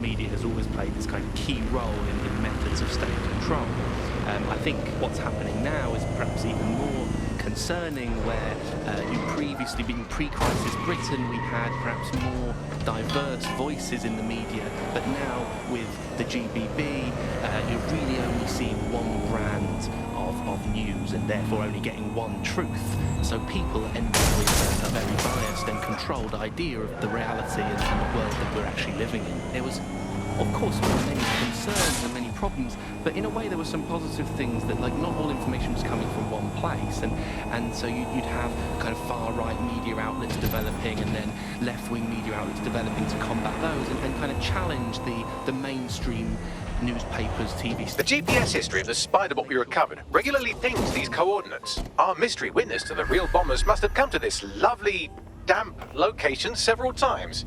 media has always played this kind of key role in methods of state control. I think what's happening now is perhaps even more concerning, where previously, in pre-crisis Britain, we had perhaps more diverse voices in the media, but now with the GBB, you're really only seeing one brand of news, and therefore only getting one truth. So people end up with a very biased and controlled idea of the reality and the world that we're actually living in. There was, of course, many concerns and many problems, but in a way there were some positive things, that like not all information was coming from one place, and so you'd have kind of far-right media outlets developing and then left-wing media outlets developing to combat those and kind of challenge the mainstream newspapers, TV. The GPS history of the spider bot we recovered regularly pings these coordinates. Our mystery witness to the real bombers must have come to this lovely, damp location several times.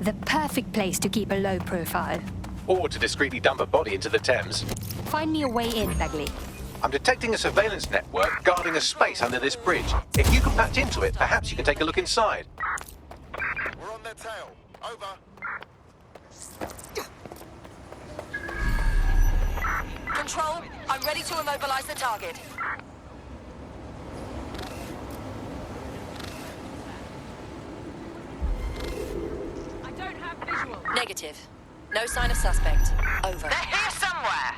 The perfect place to keep a low profile. Or to discreetly dump a body into the Thames. Find me a way in, Bagley. I'm detecting a surveillance network guarding a space under this bridge. If you can patch into it, perhaps you can take a look inside. We're on their tail. Over. Control, I'm ready to immobilize the target. I don't have visual. Negative. No sign of suspect. Over. They're here somewhere.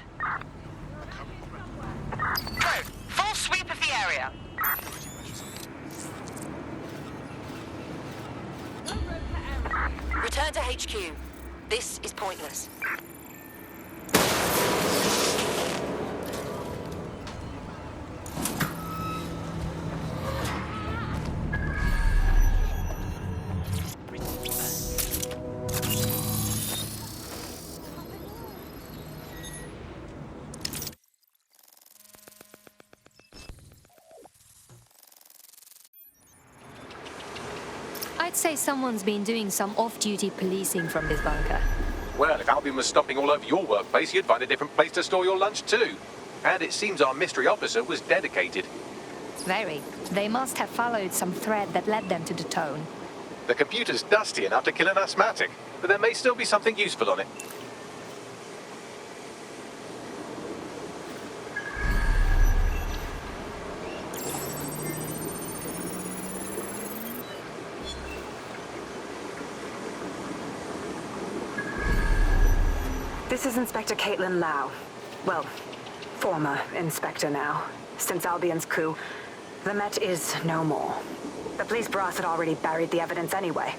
Go. Full sweep of the area. Return to HQ. This is pointless. I'd say someone's been doing some off-duty policing from this bunker. Well, if Albion was stomping all over your workplace, you'd find a different place to store your lunch too. And it seems our mystery officer was dedicated. Very. They must have followed some thread that led them to the tone. The computer's dusty enough to kill an asthmatic, but there may still be something useful on it. This is Inspector Caitlin Lau. Well, former inspector now. Since Albion's coup, the Met is no more. The police brass had already buried the evidence anyway.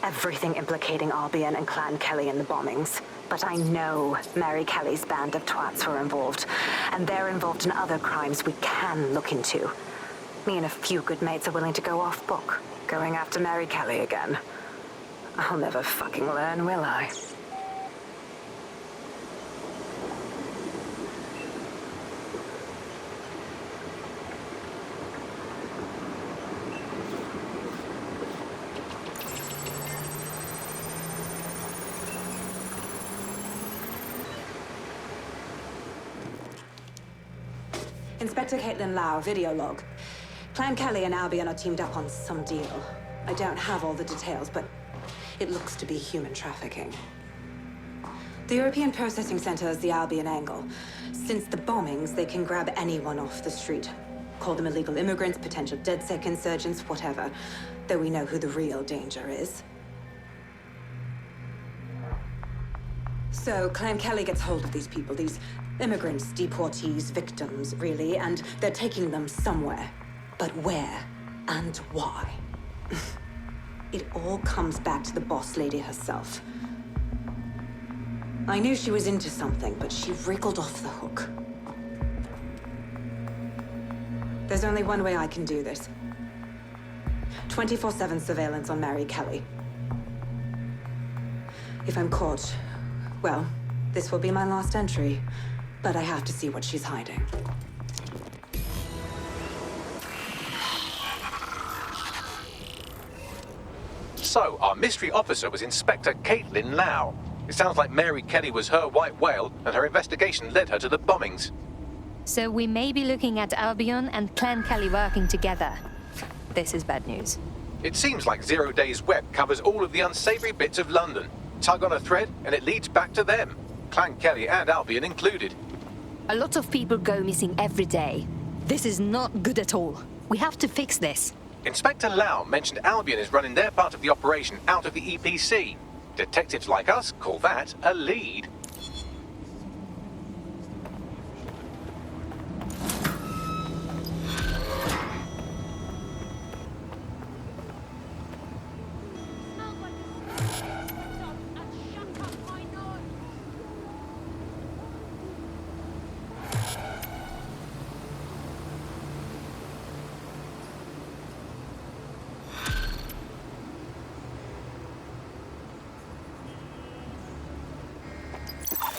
Everything implicating Albion and Clan Kelly in the bombings. But I know Mary Kelly's band of twats were involved, and they're involved in other crimes we can look into. Me and a few good mates are willing to go off book, going after Mary Kelly again. I'll never fucking learn, will I? Inspector Caitlin Lau, video log. Clan Kelly and Albion are teamed up on some deal. I don't have all the details, but it looks to be human trafficking. The European Processing Center is the Albion angle. Since the bombings, they can grab anyone off the street. Call them illegal immigrants, potential DedSec insurgents, whatever. Though we know who the real danger is. So, Clan Kelly gets hold of these people, these immigrants, deportees, victims, really, and they're taking them somewhere. But where and why? It all comes back to the boss lady herself. I knew she was into something, but she wriggled off the hook. There's only one way I can do this. 24/7 surveillance on Mary Kelly. If I'm caught, well, this will be my last entry. But I have to see what she's hiding. So, our mystery officer was Inspector Caitlin Lau. It sounds like Mary Kelly was her white whale, and her investigation led her to the bombings. So we may be looking at Albion and Clan Kelly working together. This is bad news. It seems like 0 Days Web covers all of the unsavory bits of London. Tug on a thread, and it leads back to them. Clan Kelly and Albion included. A lot of people go missing every day. This is not good at all. We have to fix this. Inspector Lau mentioned Albion is running their part of the operation out of the EPC. Detectives like us call that a lead.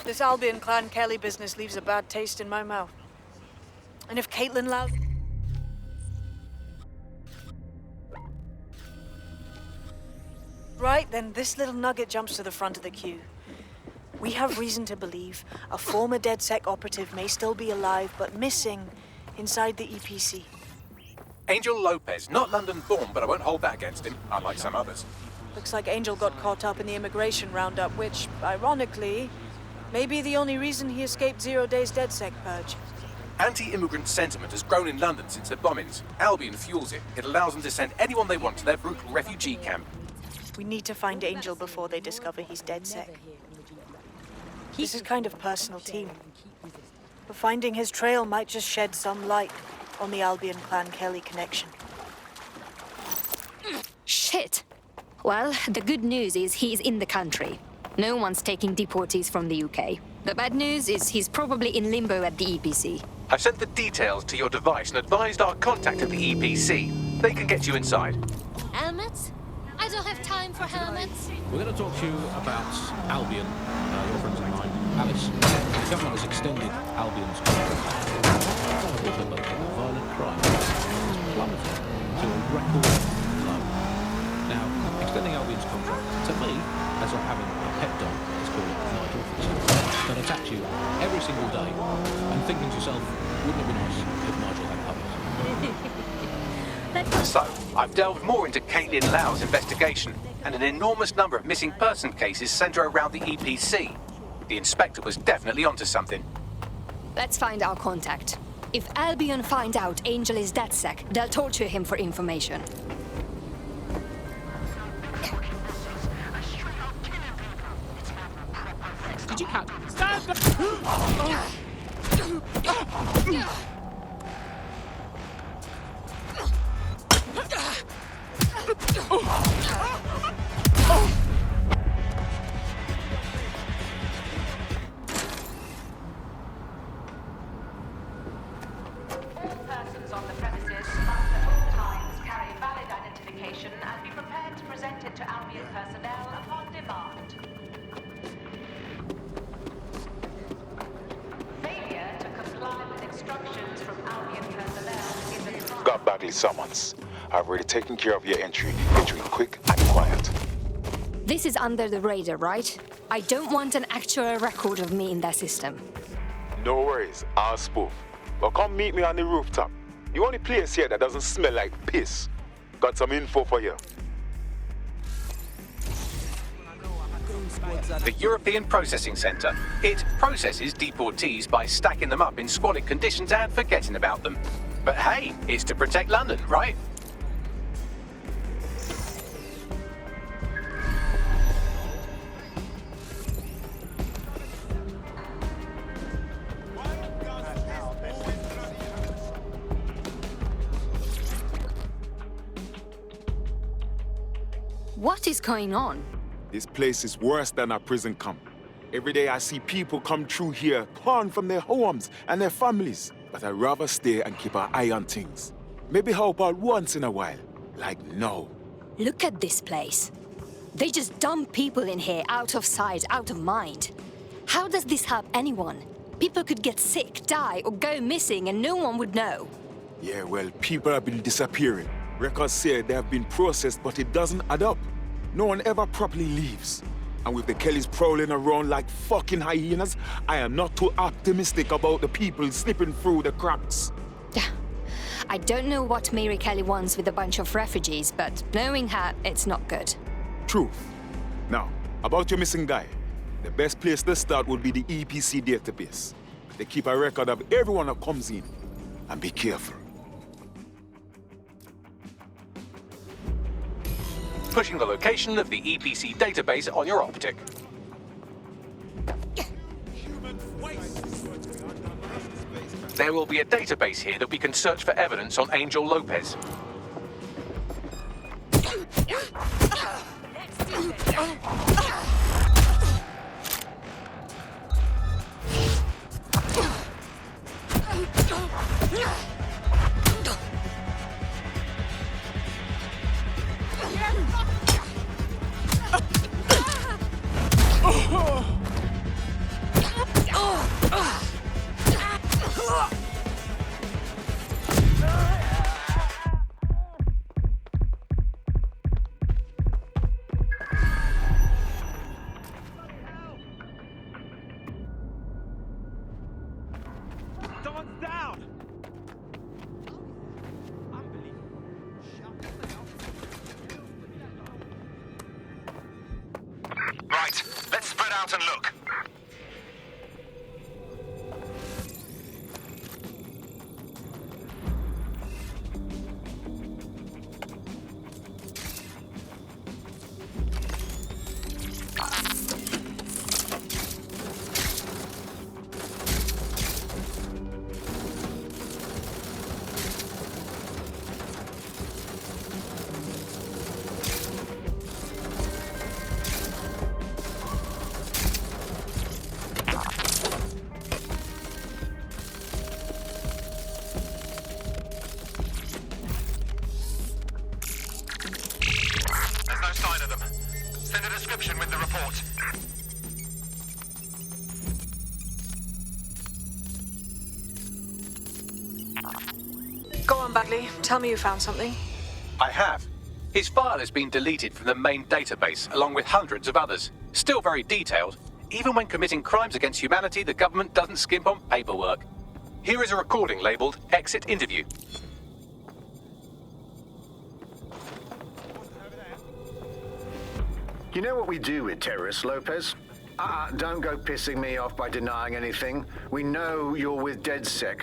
This Albion Clan Kelly business leaves a bad taste in my mouth. And if Caitlin Lau... Right, then this little nugget jumps to the front of the queue. We have reason to believe a former DedSec operative may still be alive, but missing inside the EPC. Angel Lopez, not London-born, but I won't hold that against him, unlike some others. Looks like Angel got caught up in the immigration roundup, which, ironically, may be the only reason he escaped 0 days DedSec purge. Anti-immigrant sentiment has grown in London since the bombings. Albion fuels it. It allows them to send anyone they want to their brutal refugee camp. We need to find Angel before they discover he's DedSec. This is kind of personal team. But finding his trail might just shed some light on the Albion Clan Kelly connection. Shit! Well, the good news is he's in the country. No one's taking deportees from the UK. The bad news is he's probably in limbo at the EPC. I've sent the details to your device and advised our contact at the EPC. They can get you inside. Helmets? I don't have time for helmets. We're going to talk to you about Albion, your friends of mine. Alice, the government has extended Albion's contract. Also located violent crime has plummeted to a record low. Now, extending Albion's contract, to me, as I'm having a pet dog, let's call it Nigel, that attacks you every single day and thinking to yourself, wouldn't it be nice if Nigel had puppies? So, I've delved more into Caitlin Lau's investigation, and an enormous number of missing person cases centre around the EPC. The inspector was definitely onto something. Let's find our contact. If Albion find out Angel is DedSec, they'll torture him for information. Did you catch? Persons on the premises must at all times carry valid identification and be prepared to present it to Albion personnel upon demand. Failure to comply with instructions from Albion personnel is a Got Bagley summons. I've already taken care of your entry. Entry quick and quiet. This is under the radar, right? I don't want an actual record of me in their system. No worries, I'll spoof. But come meet me on the rooftop. The only place here that doesn't smell like piss. Got some info for you. The European Processing Centre. It processes deportees by stacking them up in squalid conditions and forgetting about them. But hey, it's to protect London, right? What is going on? This place is worse than a prison camp. Every day I see people come through here, torn from their homes and their families. But I'd rather stay and keep an eye on things. Maybe help out once in a while. Like now. Look at this place. They just dump people in here out of sight, out of mind. How does this help anyone? People could get sick, die, or go missing and no one would know. Yeah, well, people have been disappearing. Records say they have been processed, but it doesn't add up. No one ever properly leaves. And with the Kellys prowling around like fucking hyenas, I am not too optimistic about the people slipping through the cracks. I don't know what Mary Kelly wants with a bunch of refugees, but knowing her, it's not good. True. Now, About your missing guy, the best place to start would be the EPC database. They keep a record of everyone that comes in. And be careful. Pushing the location of the EPC database on your optic. There will be a database here that we can search for evidence on Angel Lopez. Right, let's spread out and look. Send a description with the report. Go on, Bagley. Tell me you found something. I have. His file has been deleted from the main database, along with hundreds of others. Still very detailed. Even when committing crimes against humanity, the government doesn't skimp on paperwork. Here is a recording labeled Exit Interview. You know what we do with terrorists, Lopez? Don't go pissing me off by denying anything. We know you're with DedSec.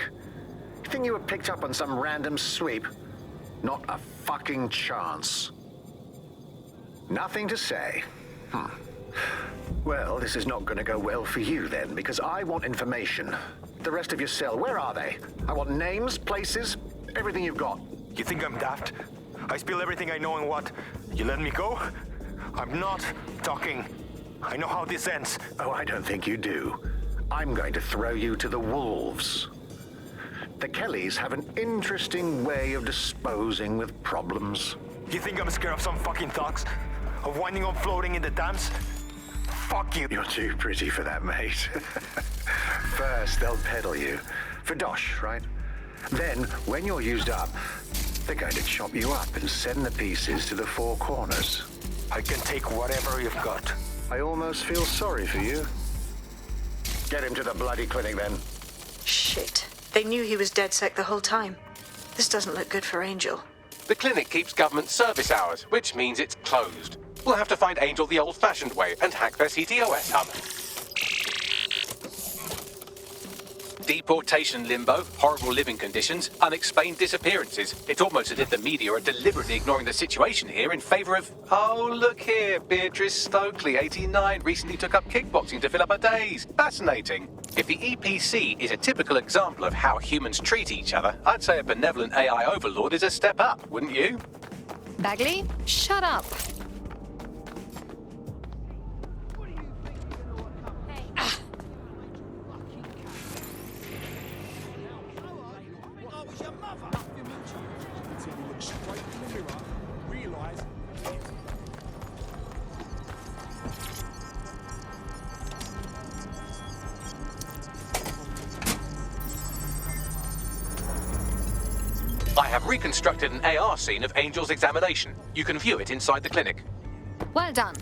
You think you were picked up on some random sweep? Not a fucking chance. Nothing to say. Well, this is not going to go well for you then, because I want information. The rest of your cell, where are they? I want names, places, everything you've got. You think I'm daft? I spill everything I know and what? You let me go? I'm not talking. I know how this ends. Oh, I don't think you do. I'm going to throw you to the wolves. The Kellys have an interesting way of disposing with problems. You think I'm scared of some fucking thugs? Of winding up floating in the dams? Fuck you. You're too pretty for that, mate. First, they'll peddle you. For dosh, right? Then, when you're used up, they're going to chop you up and send the pieces to the four corners. I can take whatever you've got. I almost feel sorry for you. Get him to the bloody clinic, then. Shit. They knew he was DedSec the whole time. This doesn't look good for Angel. The clinic keeps government service hours, which means it's closed. We'll have to find Angel the old-fashioned way and hack their CTOS hub. Deportation limbo, horrible living conditions, unexplained disappearances. It's almost as if the media are deliberately ignoring the situation here in favor of... Oh, look here, Beatrice Stokely, 89, recently took up kickboxing to fill up her days. Fascinating. If the EPC is a typical example of how humans treat each other, I'd say a benevolent AI overlord is a step up, wouldn't you? Bagley, shut up. I have reconstructed an AR scene of Angel's examination. You can view it inside the clinic. Well done.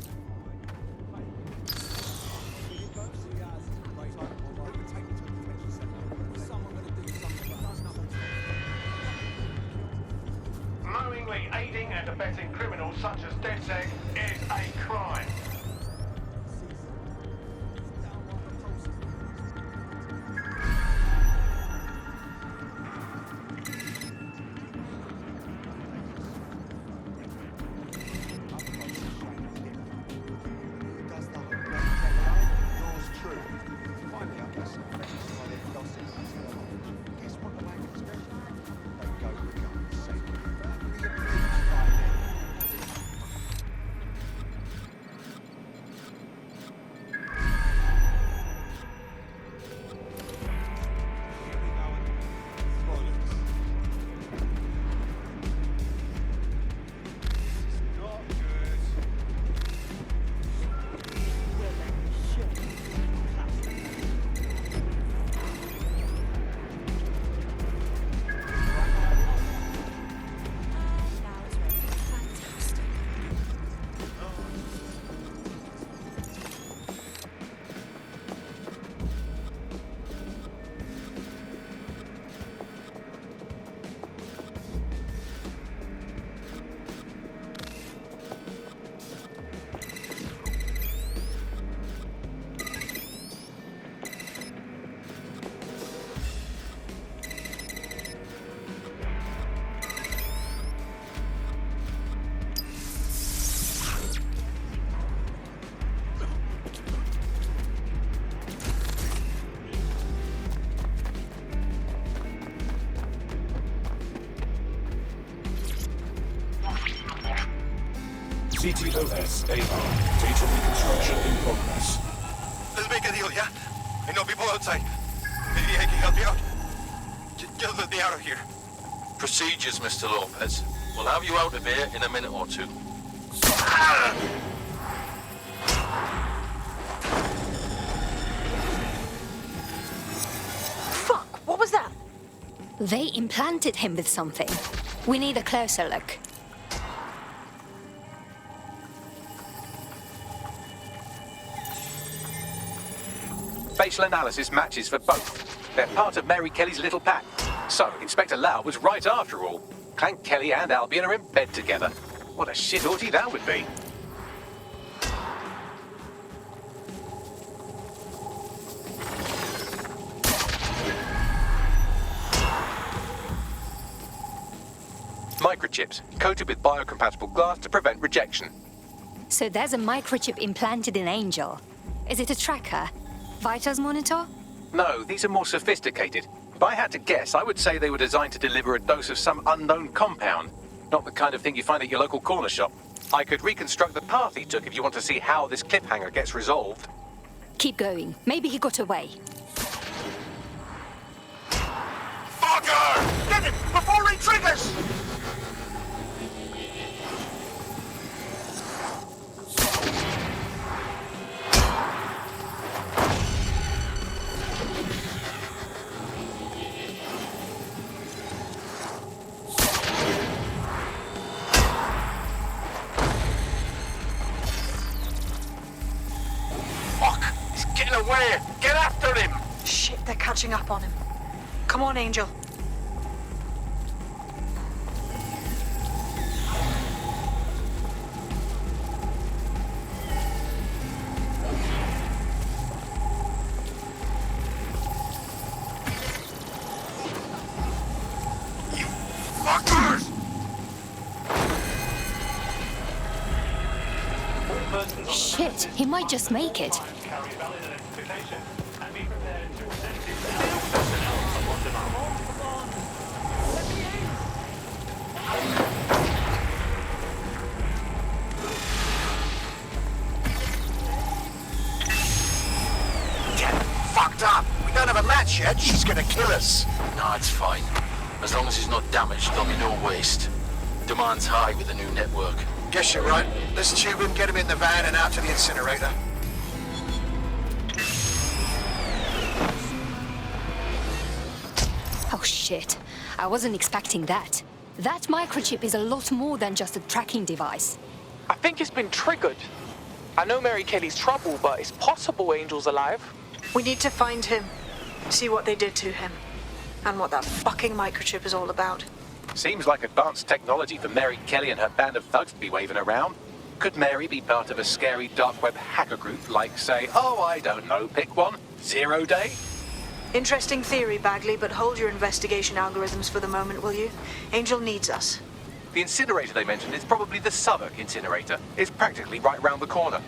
Knowingly aiding and abetting criminals such as DedSec is a crime. CTOS AR. Data reconstruction in progress. Let's make a deal, yeah? I know people outside. Maybe I can help you out. Just let me out of here. Procedures, Mr. Lopez. We'll have you out of here in a minute or two. Fuck! What was that? They implanted him with something. We need a closer look. Facial analysis matches for both. They're part of Mary Kelly's little pack. So, Inspector Lau was right after all. Clank Kelly and Albion are in bed together. What a shit orgy that would be. Microchips, coated with biocompatible glass to prevent rejection. So there's a microchip implanted in Angel. Is it a tracker? Vitals monitor? No, these are more sophisticated. If I had to guess, I would say they were designed to deliver a dose of some unknown compound. Not the kind of thing you find at your local corner shop. I could reconstruct the path he took if you want to see how this cliffhanger gets resolved. Keep going. Maybe he got away. Fucker! Get it! Before he triggers! Away! Get after him! Shit, they're catching up on him. Come on, Angel. You fuckers! Shit, he might just make it. Fucked up. We don't have a match yet. She's gonna kill us. No, it's fine. As long as he's not damaged, there'll be no waste. Demand's high with the new network. Guess you're right. Let's tube him, get him in the van and out to the incinerator. Oh shit. I wasn't expecting that. That microchip is a lot more than just a tracking device. I think it's been triggered. I know Mary Kelly's trouble, but it's possible Angel's alive. We need to find him, see what they did to him, and what that fucking microchip is all about. Seems like advanced technology for Mary Kelly and her band of thugs to be waving around. Could Mary be part of a scary dark web hacker group like, say, oh, I don't know, pick one, 0 Day? Interesting theory, Bagley, but hold your investigation algorithms for the moment, will you? Angel needs us. The incinerator they mentioned is probably the Southwark incinerator. It's practically right round the corner.